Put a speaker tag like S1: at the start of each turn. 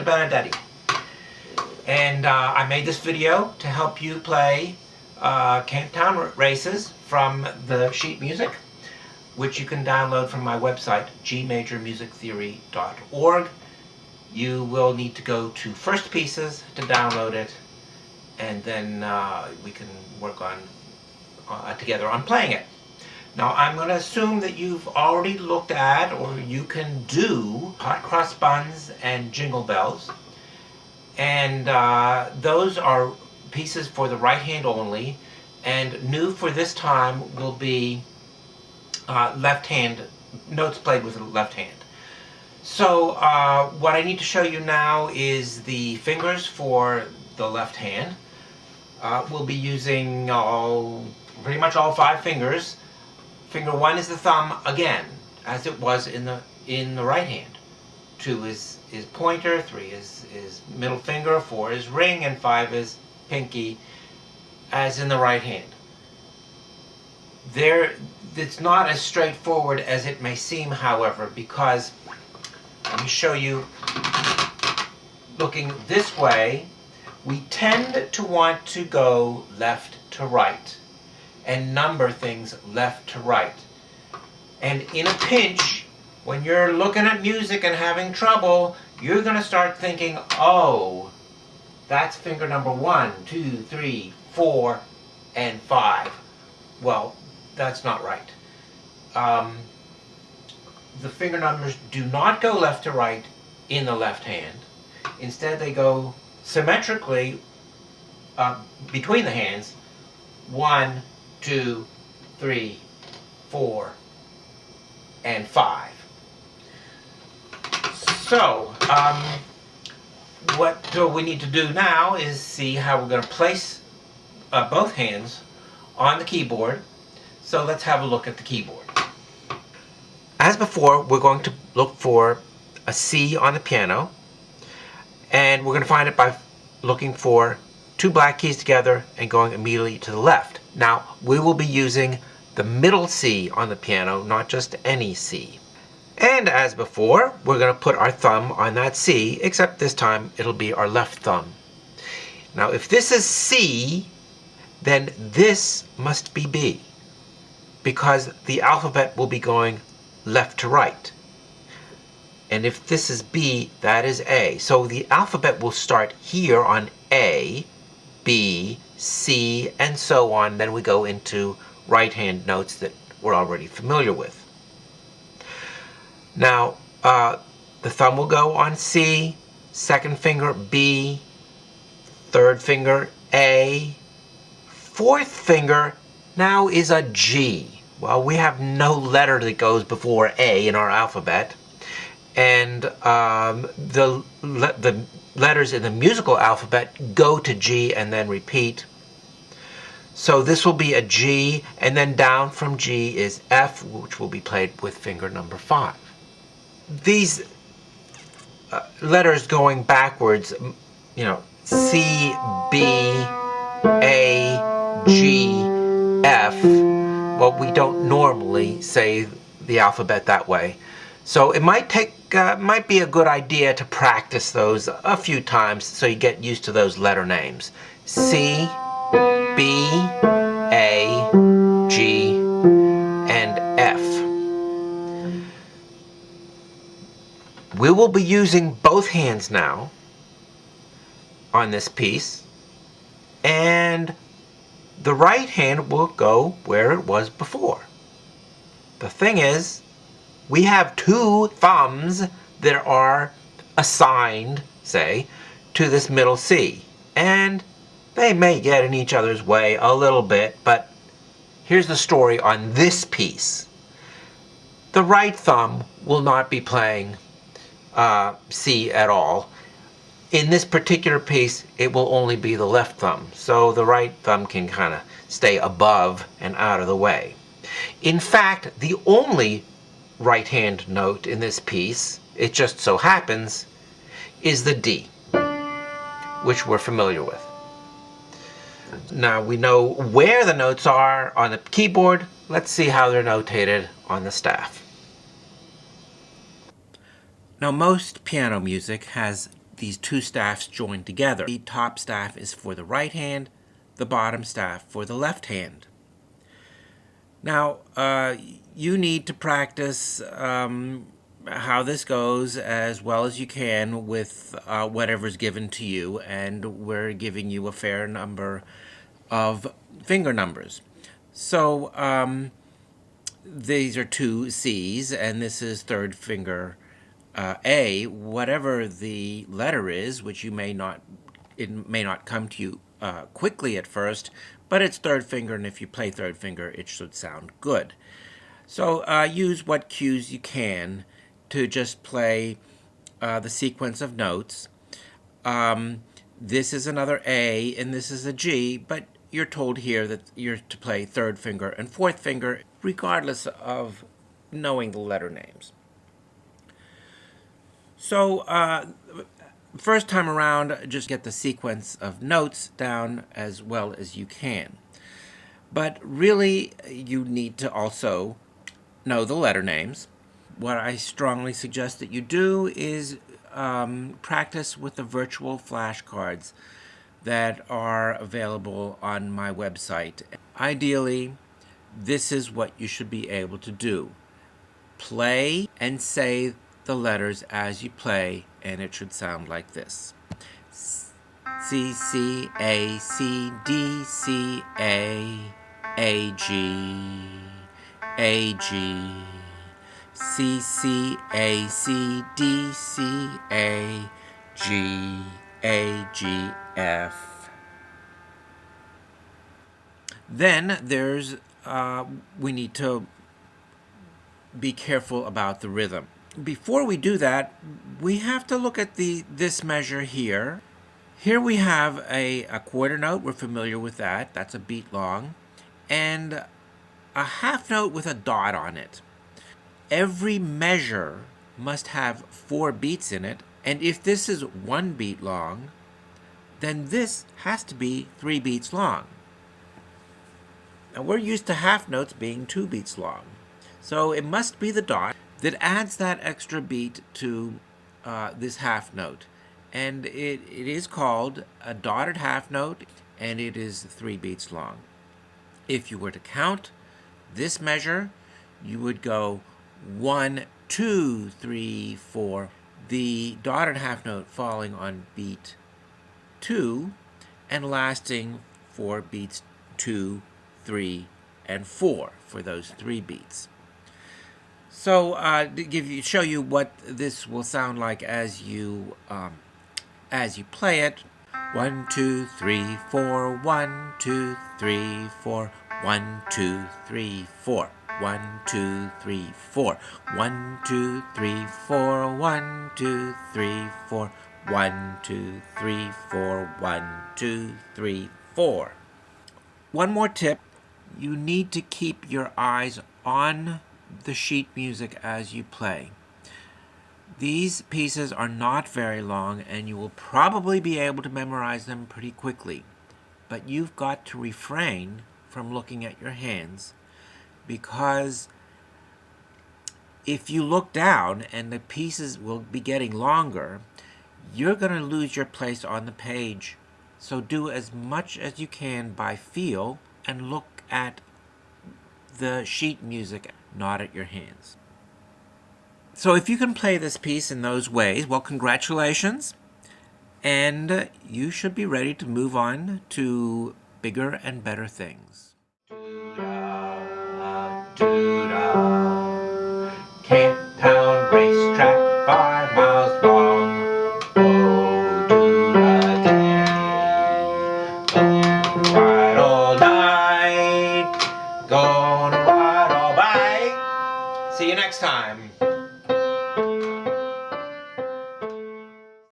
S1: DeBenedetti, and I made this video to help you play Camptown races from the sheet music, which you can download from my website, gmajormusictheory.org. You will need to go to First Pieces to download it, and then we can work on together on playing it. Now I'm going to assume that you've already looked at, or you can do, Hot Cross Buns and Jingle Bells, and those are pieces for the right hand only, and new for this time will be left hand, notes played with the left hand. So what I need to show you now is the fingers for the left hand. We'll be using pretty much all 5 fingers. Finger 1 is the thumb again, as it was in the right hand. 2 is pointer, 3 is middle finger, 4 is ring, and 5 is pinky, as in the right hand. It's not as straightforward as it may seem, however, because let me show you. Looking this way, we tend to want to go left to right and number things left to right. And in a pinch, when you're looking at music and having trouble, you're going to start thinking, oh, that's finger number 1, 2, 3, 4, and 5. Well, that's not right. The finger numbers do not go left to right in the left hand. Instead, they go symmetrically between the hands. 1, 2, 3, 4, and 5. So, what we need to do now is see how we're going to place both hands on the keyboard. So let's have a look at the keyboard. As before, we're going to look for a C on the piano, and we're going to find it by looking for 2 black keys together and going immediately to the left. Now, we will be using the middle C on the piano, not just any C. And as before, we're going to put our thumb on that C, except this time it'll be our left thumb. Now, if this is C, then this must be B, because the alphabet will be going left to right. And if this is B, that is A. So the alphabet will start here on A, B, C, and so on. Then we go into right-hand notes that we're already familiar with. Now, the thumb will go on C, second finger B, third finger A, fourth finger now is a G. Well, we have no letter that goes before A in our alphabet, and the letters in the musical alphabet go to G and then repeat. So this will be a G, and then down from G is F, which will be played with finger number 5. These letters going backwards, C, B, A, G, F, well, we don't normally say the alphabet that way. So it might be a good idea to practice those a few times so you get used to those letter names. C, B, A, G, and F. We will be using both hands now on this piece, and the right hand will go where it was before. The thing is, we have 2 thumbs that are assigned, say, to this middle C, and they may get in each other's way a little bit, but here's the story on this piece. The right thumb will not be playing C at all. In this particular piece, it will only be the left thumb, so the right thumb can kind of stay above and out of the way. In fact, the only right-hand note in this piece, it just so happens, is the D, which we're familiar with. Now we know where the notes are on the keyboard. Let's see how they're notated on the staff. Now most piano music has these two staffs joined together. The top staff is for the right hand, the bottom staff for the left hand. Now, you need to practice how this goes as well as you can with whatever's given to you, and we're giving you a fair number of finger numbers. So these are two C's, and this is third finger A. Whatever the letter is, which it may not come to you quickly at first, but it's third finger, and if you play third finger, it should sound good. So use what cues you can to just play the sequence of notes. This is another A, and this is a G, but you're told here that you're to play third finger and fourth finger, regardless of knowing the letter names. So first time around, just get the sequence of notes down as well as you can. But really, you need to also know the letter names. What I strongly suggest that you do is practice with the virtual flashcards that are available on my website. Ideally, this is what you should be able to do. Play and say the letters as you play, and it should sound like this. C, C, A, C, D, C, A, G, C, C, A, C, D, C, A, G, F. Then there's, we need to be careful about the rhythm. Before we do that, we have to look at this measure here. Here we have a quarter note. We're familiar with that. That's a beat long. And a half note with a dot on it. Every measure must have 4 beats in it. And if this is 1 beat long, then this has to be 3 beats long. Now we're used to half notes being 2 beats long. So it must be the dot that adds that extra beat to this half note. And it is called a dotted half note, and it is 3 beats long. If you were to count this measure, you would go 1, 2, 3, 4. The dotted half note falling on beat 2 and lasting for beats 2, 3, and 4 for those 3 beats. So to show you what this will sound like as you play it. 1, 2, 3, 4. 1, 2, 3, 4. 1, 2, 3, 4. 1, 2, 3, 4. 1, 2, 3, 4. 1, 2, 3, 4. 1, 2, 3, 4. 1, 2, 3, 4. One more tip. You need to keep your eyes on the sheet music as you play. These pieces are not very long, and you will probably be able to memorize them pretty quickly. But you've got to refrain from looking at your hands, because if you look down and the pieces will be getting longer, you're going to lose your place on the page. So do as much as you can by feel and look at the sheet music, not at your hands. So if you can play this piece in those ways, well, congratulations. And you should be ready to move on to bigger and better things.